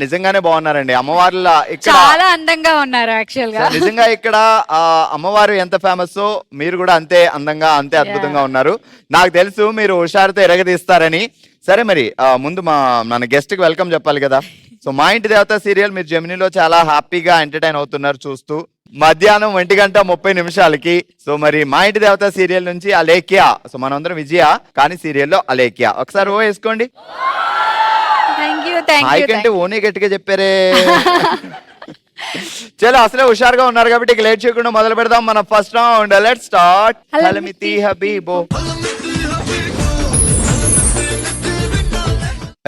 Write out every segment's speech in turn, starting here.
నిజంగానే బాగున్నారండి. అమ్మవార్ల ఇక్కడ చాలా అందంగా ఉన్నారు యాక్చువల్ గా. నిజంగా ఇక్కడ అమ్మవారు ఎంత ఫేమస్ మీరు కూడా అంతే అందంగా అంతే అద్భుతంగా ఉన్నారు. నాకు తెలుసు మీరు హుషారుతో ఎరగదీస్తారని. సరే మరి ముందు మన గెస్ట్ కి వెల్కమ్ చెప్పాలి కదా. సో మా ఇంటి దేవత సీరియల్ మీరు జెమినీలో చాలా హ్యాపీగా ఎంటర్టైన్ అవుతున్నారు చూస్తూ. మధ్యాహ్నం 1:30 సో మరి మా ఇంటి దేవత సీరియల్ నుంచి అలేఖ్య. సో మనందరం విజయ కానీ సీరియల్లో అలేఖ్య. ఒకసారి ఓ వేసుకోండి. హాయ్ కంటే ఓనే గట్టిగా చెప్పారే. చలో అసలే హుషారుగా ఉన్నారు కాబట్టి ఇక లేట్ చేయకుండా మొదలు పెడదాం మన ఫస్ట్ రౌండ్. Let's start. హలమితి హబీబో.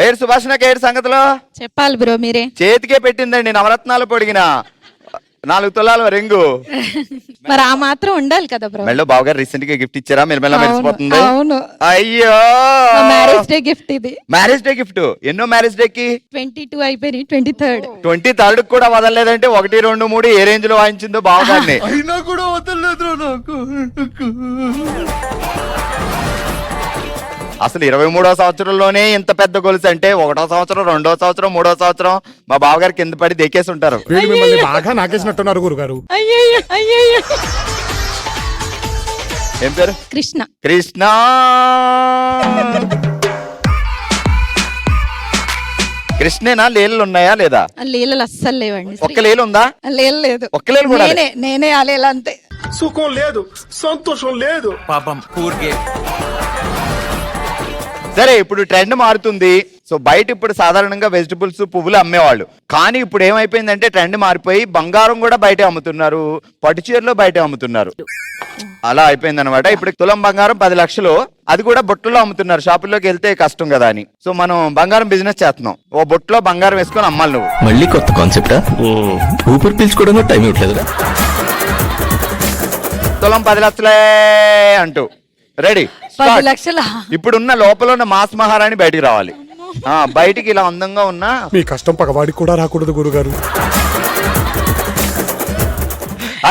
ఏడు సుభాషణకి ఏడు సంగతిలో చెప్పాలి బ్రో మీరే. చేతికే పెట్టిందండి నవరత్నాలు పొడిగిన 4 తులాల రింగు. మరి ఆ మాత్రం ఉండాలి కదా బ్రో. మెళ్ళో బావగారు రీసెంట్ గా గిఫ్ట్ ఇచ్చారా? మీరు మెల్ల మెరిసిపోతుంది. అవును. అయ్యో మ్యారేజ్ డే గిఫ్ట్ ఇది. Marriage day gift. ఎన్నో మ్యారేజ్ డే కి? 22 అయిపోయి 23rd కూడా వదలలేదంటే 1, 2, 3 ఏ రేంజ్ లో వాయించిందో బావగారిని. అయినా కూడా వదలలేదు నాకు. అసలు 23వ సంవత్సరంలోనే ఇంత పెద్ద గొలుసు అంటే 1వ సంవత్సరం, 2వ సంవత్సరం, 3వ సంవత్సరం మా బావగారు కింద పడి దేకేసి ఉంటారు. బాగా నాకేసినట్టున్నారు గురుగారు. ఏం పేరు? కృష్ణ. కృష్ణ. కృష్ణేనా? లేలు ఉన్నాయా లేదా? లీలలు అస్సలు లేవండి. ఒక్క లేలు ఉందా? లేదు. ఒక్క లేలు కూడా నేనే ఆ లీల అంతే. సుఖం లేదు, సంతోషం లేదు. పాపం ఊరికే. సరే ఇప్పుడు ట్రెండ్ మారుతుంది. సో బయట ఇప్పుడు సాధారణంగా వెజిటబుల్స్ పువ్వులు అమ్మేవాళ్ళు. కానీ ఇప్పుడు ఏమైపోయిందంటే ట్రెండ్ మారిపోయి బంగారం కూడా బయటే అమ్ముతున్నారు, పట్టు చీరలో బయటే అమ్ముతున్నారు. అలా అయిపోయింది అనమాట. ఇప్పుడు తులం బంగారం 10 లక్షలు, అది కూడా బొట్టులో అమ్ముతున్నారు. షాపుల్లోకి వెళ్తే కష్టం కదా అని. సో మనం బంగారం బిజినెస్ చేస్తున్నాం. ఓ బొట్టులో బంగారం వేసుకొని అమ్మాలి నువ్వు. మళ్ళీ కొత్త కాన్సెప్టా? ఊపిరి పీల్చుకోవడం టైం ఇవ్వట్లేదురా. తులం 10 లక్షలే అంటూ రెడీ. 10 లక్షలా? ఇప్పుడున్న లోపల ఉన్న మాస్ మహారాణి బయటికి రావాలి. బయటికి ఇలా అందంగా ఉన్నా మీ కష్టం పగవాడికి కూడా రాకూడదు గురుగారు.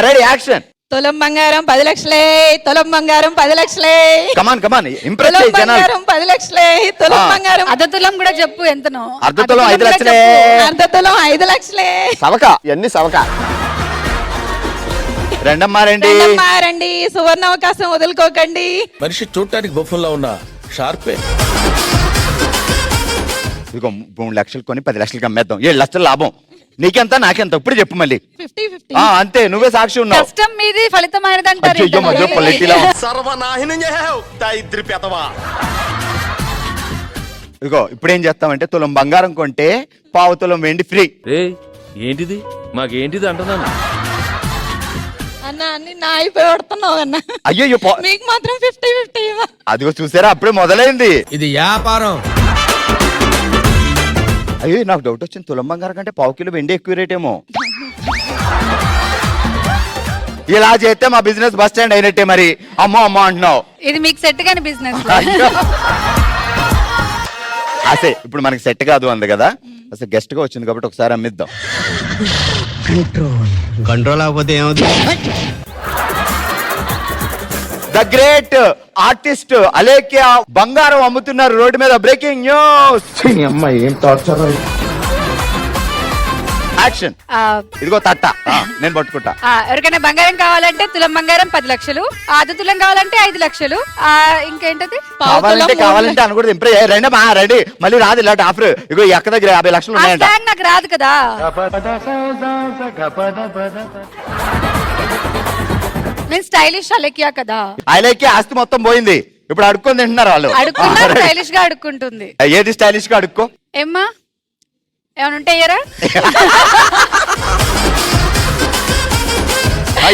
Ready action. తులం బంగారం 10 లక్షలే. తులం బంగారం 10 లక్షలే. కమాన్ కమాన్ ఇంప్రెస్ తులం చేయి జనాలు. బంగారం 10 లక్షలే. తులం బంగారం. అర్ధ తులం కూడా చెప్పు ఎంతనో. అర్ధ తులం 5 లక్షలే. అర్ధ తులం 5 లక్షలే. సవక ఎన్ని సవక. రెండమ్మా రండి. సువర్ణ అవకాశం వదులుకోకండి. మనిషి చూడటానికి బొఫన్లా ఉన్నా షార్పే. ఇదిగో 3 లక్షలు కొని 10 లక్షలకి అమ్మేద్దాం. 7 లక్షల లాభం. నీకెంత నాకెంత ఇప్పుడు చెప్పు మళ్ళీ. 50-50. అంతే నువ్వే సాక్షి ఉన్నావు. కష్టం మీది ఫలితమైనదంటారు. సర్వనాహినం దరిద్రి పెదవా. ఇదిగో ఇప్పుడు ఏం చేస్తామంటే తులం బంగారం కొంటే 1/4 తులం వెండి ఫ్రీ. ఏంటిది మాకేంటిది అంటున్నాను. అన్న అన్ని నా అయిపోయి పడుతున్నావు అన్న. అయ్యో మీకు మాత్రం 50-50. అదిగో చూసారా అప్పుడే మొదలైంది ఇది వ్యాపారం. అయ్యో నాకు డౌట్ వచ్చింది. తులం బంగారం కంటే 1/4 కిలో వెండి ఎక్కువ రేట్ ఏమో. ఇలా చేస్తే మా బిజినెస్ బస్ స్టాండ్ అయినట్టే మరి. అమ్మో అంటున్నావు. ఇది మీకు సెట్ కాని బిజినెస్. అసే ఇప్పుడు మనకి సెట్ కాదు అంది కదా. అసలు గెస్ట్ గా వచ్చింది కాబట్టి ఒకసారి అమ్మిద్దాం. కంట్రోల్ అవ్వకపోతే ఏమవుతుంది? ద గ్రేట్ ఆర్టిస్ట్ అలేఖ్య బంగారం అమ్ముతున్నారు రోడ్డు మీద. Breaking news. యాక్షన్. ఇదిగో తట్ట నేను పట్టుకుంటా. ఎవరికైనా బంగారం కావాలంటే తులం బంగారం 10 లక్షలు. అర్ధ తులం కావాలంటే 5 లక్షలు. ఇంకేంటది కావాలంటే అనకూడదు. ఇంప్రెస్ రండమ్మా రండి. మళ్ళీ రాదు ఇలాంటి ఆఫర్. ఇగో ఎక్క దగ్గర 50 లక్షలు ఉన్నాయంట. నాకు రాదు కదా. నేను స్టైలిష్ అలేఖ్య కదా. అలేఖ్య ఆస్తి మొత్తం పోయింది. ఇప్పుడు అడుక్కొని తింటున్నారు వాళ్ళు. అడుక్కున్నారు. స్టైలిష్ గా అడుక్కుంటుంది. ఏది స్టైలిష్ గా అడుక్కో. ఏమ్మా ఏమైనా ఉంటాయరా?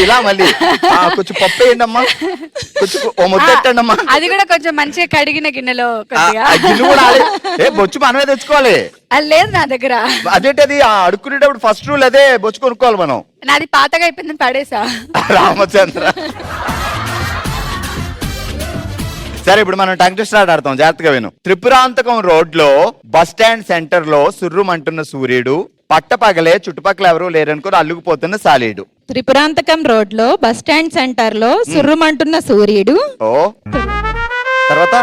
ఇలా మళ్ళీ కొంచెం పప్పు వేయండి అమ్మా. కొంచెం ఓ ముద్ద పెట్టండి అమ్మా. అది కూడా కొంచెం మంచిగా కడిగిన గిన్నెలో బొచ్చు మనమే తెచ్చుకోవాలి. అది లేదు నా దగ్గర. అదేంటి అది అడుక్కునేటప్పుడు ఫస్ట్ రూల్ అదే బొచ్చు కొనుక్కోవాలి మనం. నాది పాతగా అయిపోయిందని పడేసా. రామచంద్ర. సరే ఇప్పుడు మనం టంగ్ స్టార్ట్ ఆడతాం. జాగ్రత్తగా విను. త్రిపురాంతకం రోడ్ లో బస్ స్టాండ్ సెంటర్ లో సుర్రుమంటున్న సూర్యుడు. పట్టపగలే చుట్టుపక్కల ఎవరు లేరనుకుని అల్లుకుపోతున్న సాలీడు. త్రిపురాంతకం రోడ్ లో బస్ స్టాండ్ సెంటర్ లో సుర్రుమంటున్న సూర్యుడు. ఓ తర్వాత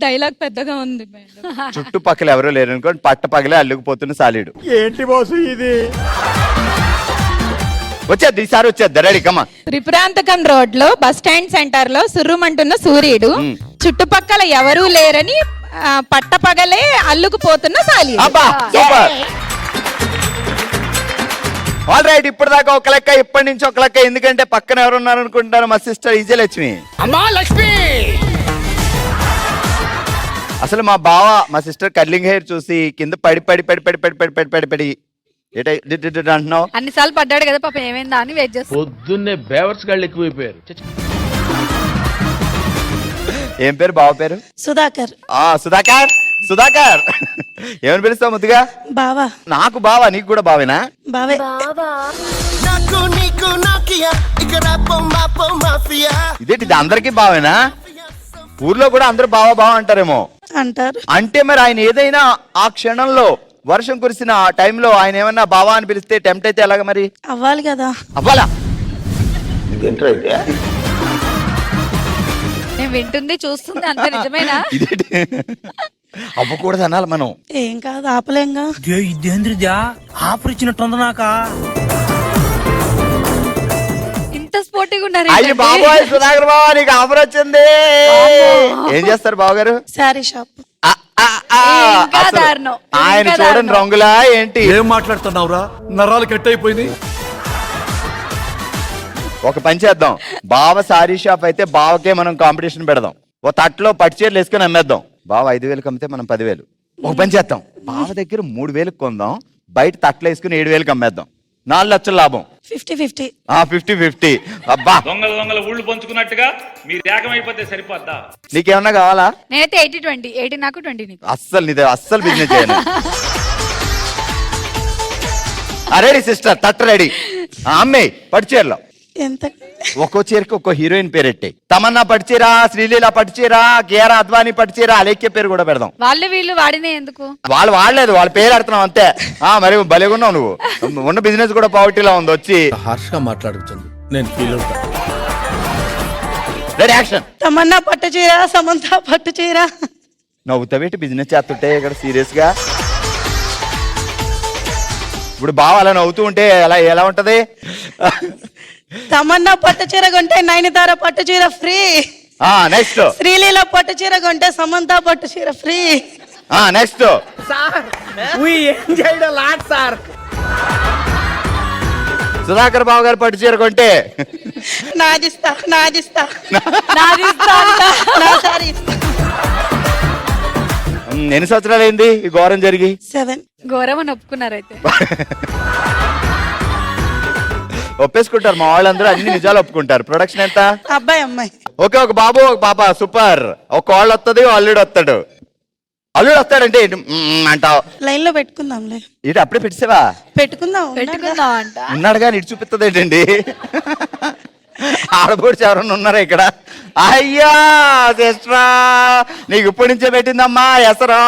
డైలాగ్ పెద్దగా ఉంది మేడం. చుట్టుపక్కల ఎవరో లేరు అనుకోండి, పట్ట పగలే అల్లుకుపోతున్న సాలీడు. ఏంటి బాసు ఇది? వచ్చేది ఈసారి వచ్చేది రెడీ కమా. త్రిపురాంతకం రోడ్ లో బస్ స్టాండ్ సెంటర్ లో సుర్రుమంటున్న సూర్యుడు, చుట్టుపక్కల ఎవరూ లేరని పట్టపగలే అల్లుకుపోతున్న సాలీడు. అబ్బా సూపర్. ఆల్ రైట్, ఇప్పుడు దాకా ఒక లెక్క, ఇప్పటి నుంచి ఒక లెక్క. ఎందుకంటే పక్కన ఎవరు ఉన్నారు అనుకుంటారు? మా సిస్టర్ విజయలక్ష్మి. అమ్మా లక్ష్మి. అసలు మా బావ మా సిస్టర్ కర్లింగ్ హెయిర్ చూసి కింద పడి పడి పడి పడి పడి పడి పడి పడి పడి అంటున్నావు. అన్నిసార్లు పడ్డాడు కదా పాప, ఏమైందా అని వెయిట్ చేస్తా. పొద్దున్నే బేవర్స్ గాళ్ళు ఎక్కువైపోయారు. ఏం పేరు బావ పేరు? సుధాకర్. సుధాకర్. సుధాకర్ ఏమని పిలుస్తావు ముద్దుగా? బావా. నాకు బావా, నీకు కూడా బావేనా? బావే. ఇదేంటి అందరికి బావేనా? ఊర్లో కూడా అందరూ బావా బావా అంటారేమో. అంటారు. అంటే మరి ఆయన ఏదైనా ఆ క్షణంలో వర్షం కురిసిన ఆ టైంలో ఆయన ఏమన్నా బావా అని పిలిస్తే టెంప్ట్ అయితే ఎలాగ మరి? అవ్వాలి కదా. అవ్వాలా? నేను వింటుంది చూస్తుంది అంత నిజమేనా? ఇదేంటి అవ్వకూడదు అనాలి మనం. ఏం కాదు, ఆపలేంగా. ఇదేంద్రిజా ఆపరిచినట్టుంది నాకా. ఇంత స్పోర్టివ్గా ఉన్నారు అయ్యి ఏంటండి? బాబాయ్ సుధాకర్ బాబా, నీకు ఆఫర్ వచ్చింది. ఏం చేస్తారు బావగారు? శారీ షాప్. ఇంకా అసలు దారుణం. ఆయన ఇంకా చూడండి దారుణం. రంగులా ఏంటి? ఏం మాట్లాడుతున్నావురా? నరాలు కట్ అయిపోయింది. ఒక పని చేద్దాం, బావ సారీ షాప్ అయితే బావకే మనం కాంపిటీషన్ పెడదాం. ఓ తట్లో పట్టు చీరలు వేసుకుని అమ్మేద్దాం. బావ 5,000 అమ్మితే మనం 10,000. ఒక పని చేద్దాం, బావ దగ్గర 3,000 కొందాం, బయట తట్లో వేసుకుని 7,000 అమ్మేద్దాం. 4 లక్షల లాభం. 50-50. 50-50. అబ్బా, దొంగల ఊళ్ళు పంచుకున్నట్టుగా మీరు ఏకమైపోతే సరిపోద్దా? నీకేమన్నా కావాలా? నేనైతే 80-20, 80 నాకు 20 నీకు. అస్సలు బిజినెస్ చేయను. రెడీ సిస్టర్, తట్ట రెడీ. అమ్మాయి పట్టు చీరలో ఎంత? ఒక్కో చీరకి ఒక్కో హీరోయిన్ పేరెట్టే. తమన్నా పట్టుచీర, శ్రీలీల పట్టుచీర, కేఆర్ అద్వానీ పట్టుచీర, అలేఖ్య పేరు కూడా పెడదాం. వాళ్ళు వీళ్ళు వాడినే ఎందుకు? వాళ్ళు వాడలేదు, వాళ్ళ పేరు పెడుతున్నాం అంతే. మరి భలేగున్నావు నువ్వు. ఉన్న బిజినెస్ కూడా పావర్టీలో ఉంది. వచ్చి హార్ష్గా మాట్లాడుతుంది, నేను ఫీల్ అవుతా. Ready action. తమన్నా పట్టు చీర, సమంత పట్టు చీర. నవ్వుతావేటి బిజినెస్ చేస్తుంటే ఇక్కడ సీరియస్ గా? ఇప్పుడు బావ అలా నవ్వుతూ ఉంటే ఎలా ఉంటది? తమన్నా పట్టు చీర కొంటే నయనతార పట్టు చీర ఫ్రీ. నెక్స్ట్. శ్రీలీల పట్టు చీర కొంటే సమంత పట్టు చీర ఫ్రీ. నెక్స్ట్. సుధాకర్ బాబు గారు పట్టు చీర కొంటే నాదిస్తా. నాది ఇస్తా అంట. నా సారీ ఇస్తా. ఎన్ని సంవత్సరాలు అయింది ఈ ఘోరం జరిగి? 7. ఘోరం అని ఒప్పుకున్నారైతే. ఒప్పేసుకుంటారు మా వాళ్ళందరూ, అన్ని నిజాలు ఒప్పుకుంటారు. ప్రొడక్షన్ ఎంత? అబ్బాయి అమ్మాయి. ఓకే, ఒక బాబు ఒక పాప. సూపర్. ఒక కోళ్ళు వస్తుంది, అల్లుడు వస్తాడు. అల్లుడు వస్తాడంటే అంటావు. లైన్ లో పెట్టుకుందాంలే. ఇటు అప్పుడే పెట్టేసావా? పెట్టుకుందాం. పెట్టుకుందాం అంట. ఉన్నాడు కానీ ఇటు చూపిస్తుంది ఏంటండి? ఆడబోడ్చి ఎవరన్నా ఉన్నారా ఇక్కడ? అయ్యా సిస్టరా, నీకు ఇప్పటి నుంచే పెట్టిందమ్మా ఎసరా.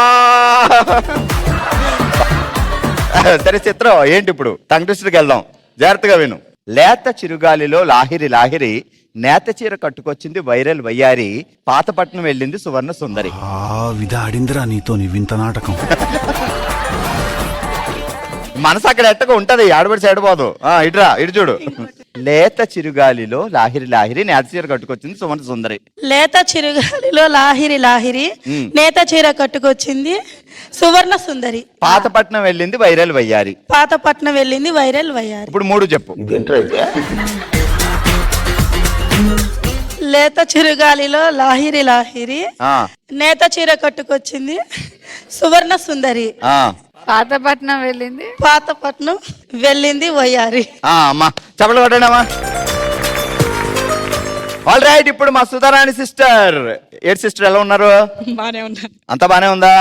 సరే చిత్రం ఏంటి ఇప్పుడు? టంగ్ ట్విస్టర్కి వెళ్దాం, జాగ్రత్తగా విను. లేత చిరుగాలిలో లాహిరి లాహిరి, నేత చీర కట్టుకొచ్చింది వైరల్ వయ్యారి, పాతపట్నం వెళ్ళింది సువర్ణ సుందరి. విధాడిందిరా నీతో నీ వింత నాటకం. మనసు అక్కడ ఎట్టగా ఉంటది, ఆడబడి సైడ్ పోదు. ఇటురా, ఇటు చూడు. లేత చిరుగాలిలో లాహిరి లాహిరి, నేత చీర కట్టుకొచ్చింది సువర్ణ సుందరి. లేత చిరుగాలిలో లాహిరి లాహిరి, నేత చీర కట్టుకొచ్చింది సువర్ణ సుందరి. పాతపట్నం వెళ్ళింది వైరల్ వయ్యారి. పాతపట్నం వెళ్ళింది వైరల్ వయ్యారి. ఇప్పుడు 3 చెప్పు. లేత చిరుగాలిలో లాహిరి లాహిరి, ఆ, నేత చీర కట్టుకొచ్చింది సువర్ణ సుందరి. పాతపట్నం వెళ్ళింది, పాతపట్నం వెళ్ళింది వయ్యారి. అమ్మా చెప్పలు కొట్టండమ్మా. ఆల్ రైట్, ఇప్పుడు మా సుధారాణి సిస్టర్. ఏడు సిస్టర్ ఎలా ఉన్నారు? బానే ఉన్నారు. అంతా బానే ఉందా?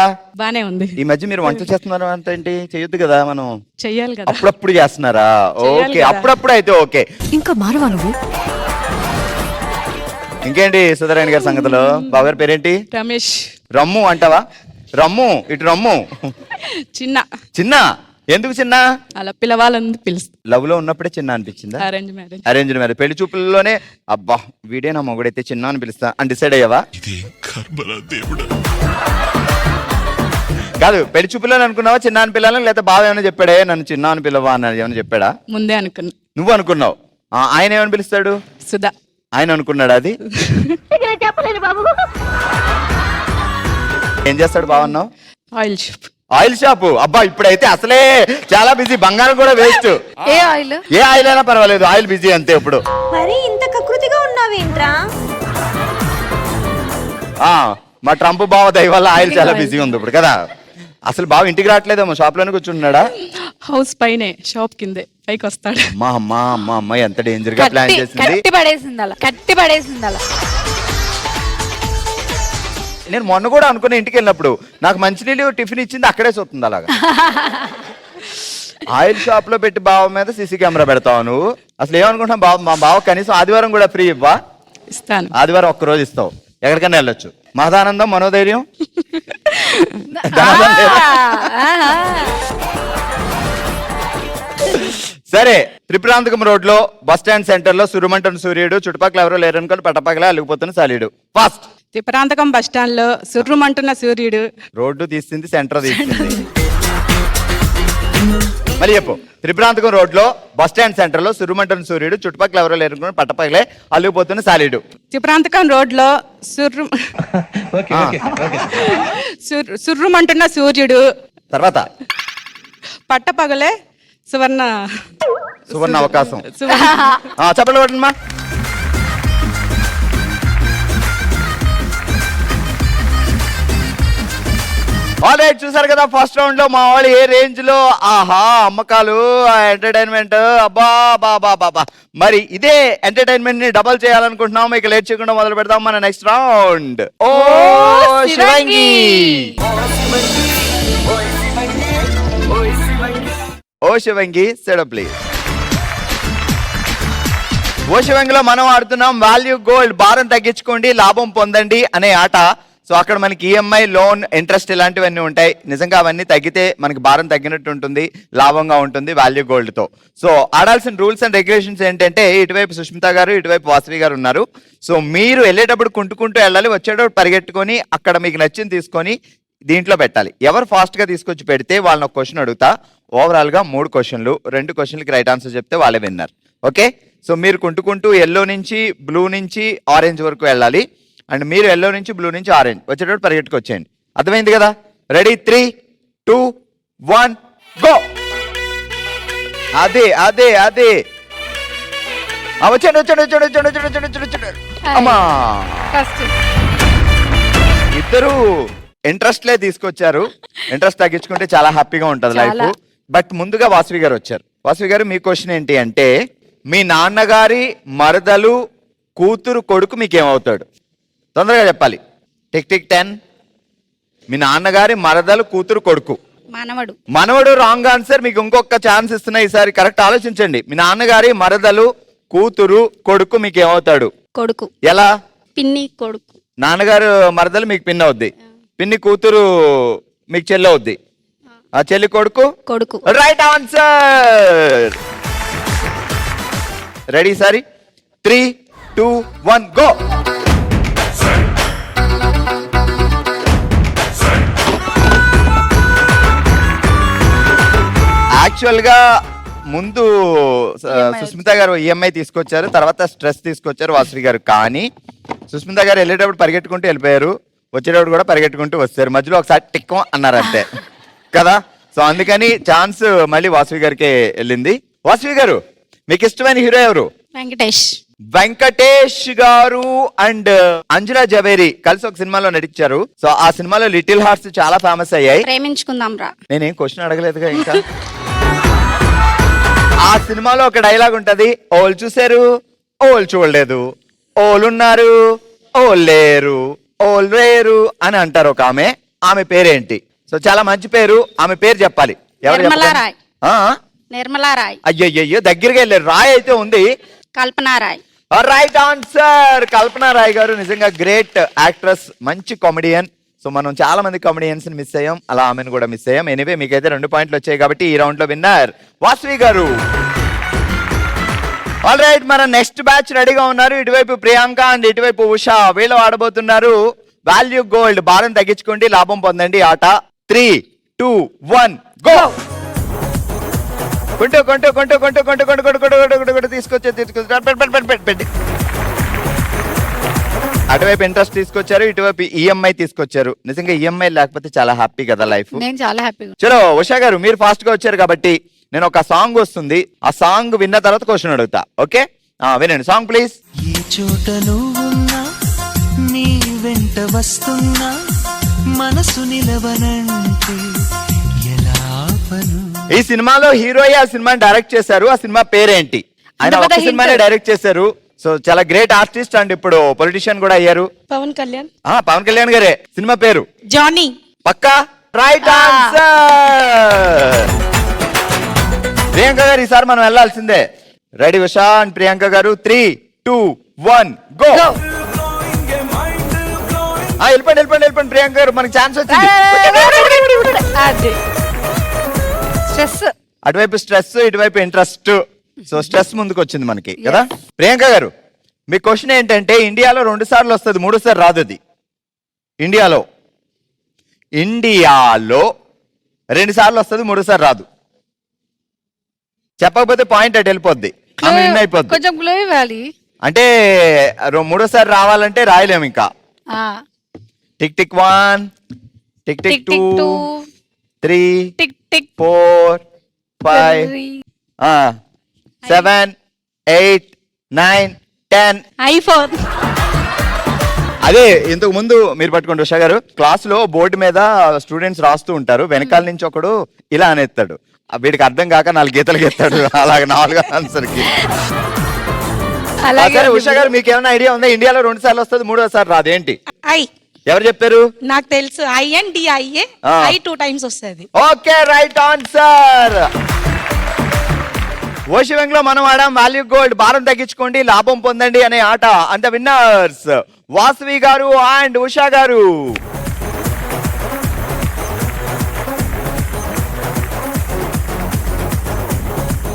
బానే ఉంది. ఈ మధ్య మీరు వంట చేస్తున్నారు అంటే ఏంటి? చెయ్యొద్దు కదా మనం. చెయ్యాలి కదా. అప్పుడప్పుడు చేస్తున్నారా? ఓకే, అప్పుడప్పుడు అయితే ఓకే. ఇంకా మారవా నువ్వు? ఇంకేంటి సుధారాణి గారి సంగతులు? బావగారి పేరేంటి? రమేష్. రమ్ము అంటావా? రమ్ము, ఇటు రమ్ము. చిన్న. చిన్న ఎందుకు చిన్న? అలా పిలవాలని పిలుస్తా. లవ్ లో ఉన్నప్పుడే చిన్న అనిపించిందా? Arrange marriage. Arrange marriage. పెళ్లి చూపుల్లోనే అబ్బా వీడే నా మొగుడైతే చిన్న అని పిలుస్తా అని డిసైడ్ అయ్యావా? ఇది కర్మరా దేవుడా. కాదు పెళ్లి చూపులని అనుకున్నావా చిన్న అని పిల్లలని, లేకపోతే బావ ఏమైనా చెప్పాడే నన్ను చిన్న అని పిల్లవా అని ఏమైనా చెప్పాడా? ముందే అనుకున్నా. నువ్వు అనుకున్నావు. ఆయన ఏమని పిలుస్తాడు? సుధా. ఆయన అనుకున్నాడు అది. ఏం చేస్తాడు బావ అన్నావు? Oil shop. Oil shop. అబ్బా ఇప్పుడైతే అసలే చాలా బిజీ, బంగారం కూడా వేస్ట్. ఏ ఆయిల్? ఏ ఆయిల్ అయినా పర్వాలేదు, ఆయిల్ బిజీ అంతే ఇప్పుడు. మరి ఇంత కకృతిగా ఉన్నావేంట్రా? మా ట్రంప్ బావ దయ వల్ల ఆయిల్ చాలా బిజీ ఉంది ఇప్పుడు కదా. అసలు బావ ఇంటికి రావట్లేదేమో, షాప్ లోనే కూర్చుంటున్నాడా? హౌస్ పైనే, షాప్ కిందే, పైకి వస్తాడు. అమ్మా అమ్మాయి ఎంత డేంజర్ గా ప్లాన్ చేసింది. కట్టి పడేసింది అలా. నేను మొన్న కూడా అనుకున్న ఇంటికి వెళ్ళినప్పుడు నాకు మంచినీళ్ళు టిఫిన్ ఇచ్చింది అక్కడే చూస్తుంది అలాగా. ఆయిల్ షాప్ లో పెట్టి బావ మీద సీసీ కెమెరా పెడతావు నువ్వు. అసలు ఏమనుకుంటున్నా బావ, మా బావ కనీసం ఆదివారం కూడా ఫ్రీ ఇవ్వా? ఇస్తాను. ఆదివారం ఒక్కరోజు ఇస్తావు, ఎక్కడికైనా వెళ్ళొచ్చు. మహదానందం, మనోధైర్యం. సరే, త్రిపురాంతకం రోడ్ లో బస్ స్టాండ్ సెంటర్ లో సురుమంటున్న సూర్యుడు, చుట్టుపక్కల ఎవరో లేరనుకోని పట్టపక్కల అలిగిపోతున్న సాలీడు. ఫాస్ట్. త్రిపురాంతకం బస్ స్టాండ్ లో సుర్రుమంటున్న సూర్యుడు. రోడ్డు తీసింది, సెంటర్ తీసింది. మళ్ళీ చెప్పు. త్రిపురాంతకం రోడ్ లో బస్ స్టాండ్ సెంటర్ లో సురుమంటున్న సూర్యుడు, చుట్టుపక్కల ఎవరో లేరనుకోని పట్టపక్కలే అలిగిపోతున్న సాలీడు. త్రిపురాంతకం రోడ్ లో సుర్రుమంటున్న సూర్యుడు. తర్వాత పట్టపగలే సువర్ణ అవకాశం. చెప్పలు కొట్టమ్మా. ఆల్రైట్, చూసారు కదా ఫస్ట్ రౌండ్ లో మా వాళ్ళు ఏ రేంజ్ లో అమ్మకాలు, ఎంటర్టైన్మెంట్. అబ్బా బాబా బాబా. మరి ఇదే ఎంటర్టైన్మెంట్ ని డబల్ చేయాలనుకుంటున్నాం. ఇక లేట్ చేయకుండా మొదలు పెడదాం మన నెక్స్ట్ రౌండ్. ఓ శివంగి, ఓ శివంగి సెటప్ ప్లీజ్. ఓ శివంగిలో మనం ఆడుతున్నాం వాల్యూ గోల్డ్, భారం తగ్గించుకోండి లాభం పొందండి అనే ఆట. సో అక్కడ మనకి ఈఎంఐ, లోన్, ఇంట్రెస్ట్ ఇలాంటివన్నీ ఉంటాయి. నిజంగా అవన్నీ తగ్గితే మనకి భారం తగ్గినట్టు ఉంటుంది, లాభంగా ఉంటుంది వాల్యూ గోల్డ్ తో. సో ఆడాల్సిన రూల్స్ అండ్ రెగ్యులేషన్స్ ఏంటంటే, ఇటువైపు సుష్మిత గారు, ఇటువైపు వాసవి గారు ఉన్నారు. సో మీరు వెళ్ళేటప్పుడు కుంటుకుంటూ వెళ్ళాలి, వచ్చేటప్పుడు పరిగెట్టుకొని అక్కడ మీకు నచ్చింది తీసుకొని దీంట్లో పెట్టాలి. ఎవరు ఫాస్ట్ గా తీసుకొచ్చి పెడితే వాళ్ళని ఒక క్వశ్చన్ అడుగుతా. ఓవరాల్ గా 3 క్వశ్చన్లు, 2 క్వశ్చన్లకి రైట్ ఆన్సర్ చెప్తే వాళ్ళే విన్నారు. ఓకే, సో మీరు కుంటుకుంటూ ఎల్లో నుంచి బ్లూ నుంచి ఆరెంజ్ వరకు వెళ్ళాలి. అండ్ మీరు ఎల్లో నుంచి బ్లూ నుంచి ఆరెంజ్, వచ్చేటప్పుడు పరిగెట్టుకు వచ్చేయండి. అర్థమైంది కదా? Ready, 3, 2, 1 go. అదే అదే అదే వచ్చండి. అమ్మా, ఇద్దరు ఇంట్రెస్ట్ లే తీసుకొచ్చారు. ఇంట్రెస్ట్ తగ్గించుకుంటే చాలా హ్యాపీగా ఉంటుంది లైఫ్. బట్ ముందుగా వాసవి గారు వచ్చారు. వాసవి గారు, మీ క్వశ్చన్ ఏంటి అంటే, మీ నాన్నగారి మరదలు కూతురు కొడుకు మీకేమవుతాడు? తొందరగా చెప్పాలి. Tick tick 10. మీ నాన్నగారి మరదలు కూతురు కొడుకు. మనవడు రాంగ్ ఆన్సర్. మీకు ఇంకొక ఛాన్స్ ఇస్తున్నా, ఈసారి కరెక్ట్ ఆలోచించండి. మీ నాన్నగారి మరదలు కూతురు కొడుకు మీకేమవుతాడు? కొడుకు. ఎలా? పిన్ని కొడుకు. నాన్నగారు మరదలు మీకు పిన్ని అవుద్ది, పిన్ని కూతురు మీకు చెల్లి అవుద్ది, ఆ చెల్లి కొడుకు కొడుకు. Right answer. Ready sorry, 3, 2, 1 go. Actual గా ముందు సుస్మిత గారు ఈఎంఐ తీసుకొచ్చారు, తర్వాత స్ట్రెస్ తీసుకొచ్చారు వాసవి గారు. కానీ సుస్మిత గారు వెళ్ళేటప్పుడు పరిగెట్టుకుంటూ వెళ్ళిపోయారు, వచ్చేటప్పుడు కూడా పరిగెట్టుకుంటూ వస్తారు. మధ్యలో ఒకసారి టిక్కం అన్నారు అంతే కదా. సో అందుకని ఛాన్స్ మళ్ళీ వాసవి గారికి వెళ్ళింది. వాసవి గారు, మీకు ఇష్టమైన హీరో ఎవరు? వెంకటేష్ గారు అండ్ అంజనా జవేరి కలిసి ఒక సినిమాలో నటించారు. సో ఆ సినిమాలో లిటిల్ హార్ట్స్ చాలా ఫేమస్ అయ్యాయి. ప్రేమించుకుందాం రా. నేనేం క్వశ్చన్ అడగలేదుగా ఇంకా. ఆ సినిమాలో ఒక డైలాగ్ ఉంటది, ఓళ్ళు చూసారు ఓళ్ళు చూడలేదు, ఓళ్ళున్నారు ఓళ్ళు లేరు, ఓళ్ళు లేరు అని అంటారు ఒక ఆమె. ఆమె పేరేంటి? సో చాలా మంచి పేరు, ఆమె పేరు చెప్పాలి. ఎవరు? నిర్మలారాయ్. అయ్యయ్యో, దగ్గరగా వెళ్ళారు. రాయ్ అయితే ఉంది. కల్పనారాయ్. Right answer. కల్పనారాయ్ గారు నిజంగా గ్రేట్ యాక్ట్రెస్, మంచి కామెడియన్. సో మనం చాలా మంది కామెడియన్స్ మిస్ అయ్యాం, అలా ఆమెను కూడా మిస్ అయ్యాం. ఎనీవే మీకైతే 2 పాయింట్లు వచ్చాయి కాబట్టి ఈ రౌండ్ లో విన్నర్ వాసవి గారు. ఆల్ రైట్, మన నెక్స్ట్ బ్యాచ్ రెడీగా ఉన్నారు. ఇటువైపు ప్రియాంక అండ్ ఇటువైపు ఉషా. వీళ్ళు ఆడబోతున్నారు వాల్యూ గోల్డ్, భారం తగ్గించుకోండి లాభం పొందండి ఆట. 3, 2 1 గో. కొంటూ కొంటూ కొంటూ కొంటూ కొంటూ కొంటూ కొంటూ కొంటూ కొంటూ కొంటూ తీసుకొచ్చి పెట్టి అటువైపు ఇంట్రెస్ట్ తీసుకొచ్చారు, ఇటువైపు ఈఎంఐ తీసుకొచ్చారు. నిజంగా ఈఎంఐ లేకపోతే చాలా హ్యాపీ కదా లైఫ్. నేను చాలా హ్యాపీగా. చలో ఉషా గారు, మీరు ఫాస్ట్ గా వచ్చారు కాబట్టి నేను ఒక సాంగ్ వస్తుంది, ఆ సాంగ్ విన్న తర్వాత క్వశ్చన్ అడుగుతా. ఓకే, వినండి సాంగ్ ప్లీజ్. ఏ చోట నువ్వున్నా నీ వెంట వస్తున్నా మనసు నిలవనంటే ఎలా ఆపను. ఈ సినిమాలో హీరోయే ఆ సినిమాని డైరెక్ట్ చేశారు. ఆ సినిమా పేరేంటి? ఆయన ఇంత పెద్ద ఒక hint. సినిమానే డైరెక్ట్ చేశారు. సో చాలా గ్రేట్ ఆర్టిస్ట్ అండ్ ఇప్పుడు పొలిటీషియన్ కూడా అయ్యారు. పవన్ కళ్యాణ్. పవన్ కళ్యాణ్ గారే. సినిమా పేరు జానీ. పక్కా రైట్ ఆన్సర్. ప్రియాంక గారు, ఈసారి మనం వెళ్ళాల్సిందే. రెడీ ఉషా అండ్ ప్రియాంక గారు, 3 2 1 గో. వెళ్ళిపోండి ప్రియాంక గారు, మనకి ఛాన్స్ వచ్చింది. స్ట్రెస్. అటువైపు స్ట్రెస్, ఇటువైపు ఇంట్రెస్ట్. సో స్ట్రెస్ ముందుకు వచ్చింది మనకి కదా. ప్రియాంక గారు, మీ క్వశ్చన్ ఏంటంటే ఇండియాలో 2 సార్లు వస్తుంది, 3సారి రాదు. అది ఇండియాలో 2 సార్లు వస్తుంది, 3సారి రాదు. చెప్పకపోతే పాయింట్ అటు వెళ్ళిపోద్ది, ఆమె విన్ అయిపోద్ది. కొంచెం గ్లో ఇవ్వాలి. అంటే 3సారి రావాలంటే రాయలేము ఇంకా. Tick tick 1 tick tick 2 3 tick tick 4 5 7 8 9 10. IPhone. అదే ఇంతకు ముందు మీరు పట్టుకోండి ఉషా గారు, క్లాస్ లో బోర్డు మీద స్టూడెంట్స్ రాస్తూ ఉంటారు, వెనకాల నుంచి ఒకడు ఇలా అనేస్తాడు, వీడికి అర్థం కాక 4 గీతలు గీస్తాడు, అలాగే 4 ఆన్సర్ కి. సరే ఉషా గారు, మీకు ఏమైనా ఐడియా ఉందా? ఇండియాలో 2 సార్లు వస్తుంది, 3సారి రాదు, ఏంటి? ఐ. ఎవరు చెప్పారు? నాకు తెలుసు. INDIA. ఐ 2 టైమ్స్ వస్తుంది. Okay, right answer. ఓషివెంగ్ లో మనం ఆడాం వాల్యూ గోల్డ్, భారం తగ్గించుకోండి లాభం పొందండి అనే ఆట. అంత విన్నర్స్ వాసవి గారు అండ్ ఉషా గారు.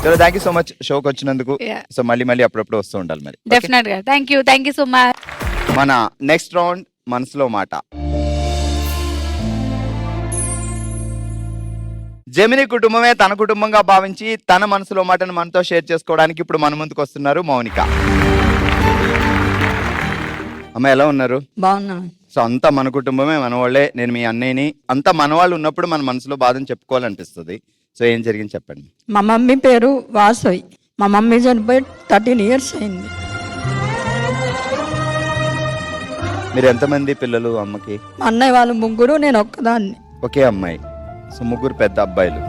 చలో, థ్యాంక్ యూ సో మచ్ షోకి వచ్చినందుకు. Yeah. సో మళ్ళీ అప్పుడప్పుడు వస్తూ ఉండాలి మరి. డెఫినెట్ గా. Thank you so much. మన నెక్స్ట్ రౌండ్ మనసులో మాట. జెమిని కుటుంబమే తన కుటుంబంగా భావించి తన మనసులో మాటను మనతో షేర్ చేసుకోవడానికి ఇప్పుడు మన ముందుకు వస్తున్నారు మౌనిక. అమ్మ, ఎలా ఉన్నారు? బాగున్నా. సో అంతా మన కుటుంబమే, మన వాళ్ళే. నేను మీ అన్నయ్యని. అంతా మన వాళ్ళు ఉన్నప్పుడు మన మనసులో బాధను చెప్పుకోవాలనిపిస్తుంది. సో ఏం జరిగింది చెప్పండి. మా మమ్మీ పేరు వాసవి. మా మమ్మీ చనిపోయి 13 years అయింది. మీరు ఎంతమంది పిల్లలు అమ్మకి? మా అన్నయ్య వాళ్ళు 3, నేను ఒక్కదాన్ని. ఒకే అమ్మాయి. సో 3 పెద్ద అబ్బాయిలు.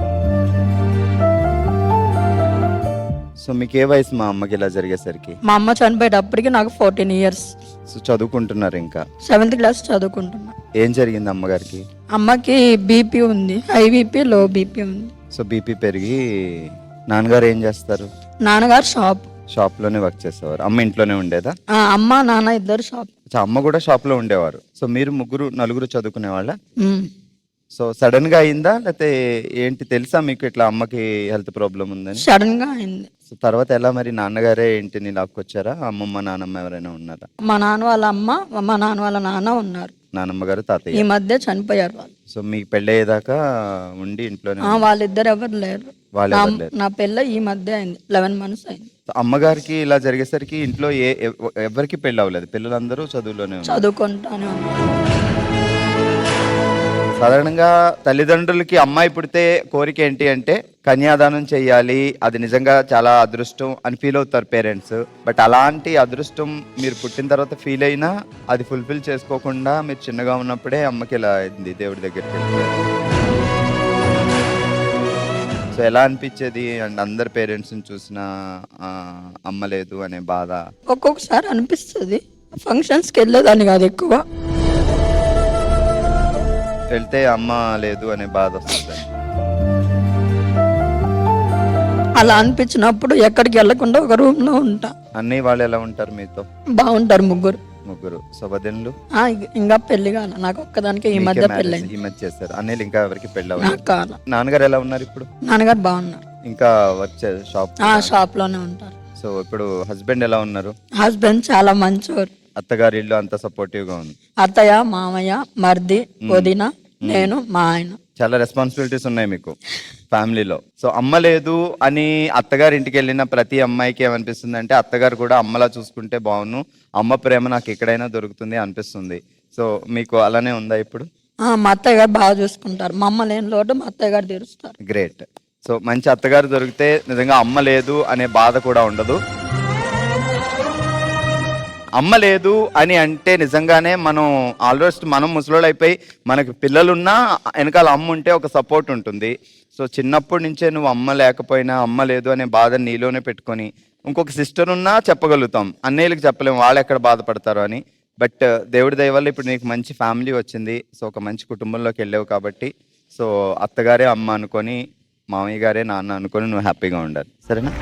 సో మీకు ఏ వయసు మా అమ్మకి ఇలా జరిగేసరికి? మా అమ్మ చనిపోయేటప్పటికి నాకు 14 years. సో చదువుకుంటున్నారు ఇంకా? 7th class చదువుకుంటున్నా. ఏం జరిగింది అమ్మగారికి? అమ్మకి బీపీ ఉంది, హై బీపీ, లో బీపీ ఉంది. సో బీపీ పెరిగి నాన్నగారు ఏం చేస్తారు? నాన్నగారు షాప్ లోనే వర్క్ చేసేవారు. అమ్మ ఇంట్లోనే ఉండేదా? అమ్మ నాన్న ఇద్దరు షాప్. అమ్మ కూడా షాప్ లో ఉండేవారు. సో మీరు 4 చదువుకునే వాళ్ళ? ఉమ్. సో సడన్ గా అయిందా లేకపోతే ఏంటి? తెలుసా మీకు ఇట్లా అమ్మకి హెల్త్ ప్రాబ్లం ఉందని? సడన్ గా అయింది. సో తర్వాత ఎలా మరి? నాన్నగారే ఏంటిని లాక్కొచ్చారా? అమ్మమ్మ నానమ్మ ఎవరైనా ఉన్నారా? మా నాన్న వాళ్ళ అమ్మ, మా నాన్న వాళ్ళ నాన్న ఉన్నారు. నానమ్మ గారు, తాతయ్య ఈ మధ్య చనిపోయారు వాళ్ళు. సో మీకు పెళ్ళయ్యేదాకా ఉండి ఇంట్లోనే? వాళ్ళిద్దరు ఎవరు లేరు. నా పెళ్ళ ఈ మధ్య అయింది, 11 months అయింది. అమ్మగారికి ఇలా జరిగేసరికి ఇంట్లో ఎవరికి పెళ్ళి అవ్వలేదు, పిల్లలందరూ చదువులోనే ఉన్నారు, చదువుకుంటానే ఉన్నారు. సాధారణంగా తల్లిదండ్రులకి అమ్మాయి పుడితే కోరిక ఏంటి అంటే కన్యాదానం చెయ్యాలి, అది నిజంగా చాలా అదృష్టం అని ఫీల్ అవుతారు పేరెంట్స్. బట్ అలాంటి అదృష్టం మీరు పుట్టిన తర్వాత ఫీల్ అయినా అది ఫుల్ఫిల్ చేసుకోకుండా మీరు చిన్నగా ఉన్నప్పుడే అమ్మకి ఇలా అయింది, దేవుడి దగ్గరికి వెళ్ళారు. సో ఎలా అనిపించేది? అండ్ అందరు పేరెంట్స్ని చూసిన అమ్మ లేదు అనే బాధ? ఒక్కొక్కసారి అనిపిస్తుంది. ఫంక్షన్స్కి వెళ్ళేదాన్ని కాదు ఎక్కువ, వెళ్తే అమ్మ లేదు అనే బాధ వస్తుంది. అలా అనిపించినప్పుడు ఎక్కడికి వెళ్ళకుండా ఒక రూమ్ లో ఉంటా. అన్నయ్య వాళ్ళు ఎలా ఉంటారు మీతో? బాగుంటారు, 3. సో వదినలు? ఇంకా పెళ్లి కాల, నాకు ఒక్కదానికి ఈ మధ్య పెళ్ళి ఈ మధ్య చేస్తారు. అన్నయ్యలు ఇంకా ఎవరికి పెళ్ళి అవ్వలేదు? కాల. నాన్నగారు ఎలా ఉన్నారు ఇప్పుడు? నాన్నగారు బాగున్నారు, ఇంకా వర్క్ షాప్ లోనే ఉంటారు. సో ఇప్పుడు హస్బెండ్ ఎలా ఉన్నారు? హస్బెండ్ చాలా మంచివారు. అత్తగారి ఇల్లు అంతా సపోర్టివ్ గా ఉంది? అత్తయ్య, మామయ్య, మర్ది, వదిన, నేను, మా ఆయన. చాలా రెస్పాన్సిబిలిటీస్ ఉన్నాయి మీకు ఫ్యామిలీలో. సో అమ్మ లేదు అని అత్తగారి ఇంటికి వెళ్ళిన ప్రతి అమ్మాయికి ఏమనిపిస్తుంది అంటే అత్తగారు కూడా అమ్మలా చూసుకుంటే బాగున్ను, అమ్మ ప్రేమ నాకు ఎక్కడైనా దొరుకుతుంది అనిపిస్తుంది. సో మీకు అలానే ఉందా ఇప్పుడు? మా అత్తయ్య గారు బాగా చూసుకుంటారు. మా అమ్మ లేని లోటు మా అత్తయ్య గారు తీరుస్తారు. గ్రేట్. సో మంచి అత్తగారు దొరికితే నిజంగా అమ్మ లేదు అనే బాధ కూడా ఉండదు. అమ్మ లేదు అని అంటే నిజంగానే మనం ఆల్మోస్ట్ మనం ముసలోళ్ళు అయిపోయి మనకి పిల్లలున్నా వెనకాల అమ్మ ఉంటే ఒక సపోర్ట్ ఉంటుంది. సో చిన్నప్పటి నుంచే నువ్వు అమ్మ లేకపోయినా అమ్మ లేదు అనే బాధ నీలోనే పెట్టుకొని ఇంకొక సిస్టర్ ఉన్నా చెప్పగలుగుతాం, అన్నయ్యలకు చెప్పలేము వాళ్ళు ఎక్కడ బాధపడతారు అని. బట్ దేవుడి దయ వల్ల ఇప్పుడు నీకు మంచి ఫ్యామిలీ వచ్చింది. సో ఒక మంచి కుటుంబంలోకి వెళ్ళావు కాబట్టి సో అత్తగారే అమ్మ అనుకొని మామయ్య గారే నాన్న అనుకొని నువ్వు హ్యాపీగా ఉండాలి. సరేనా?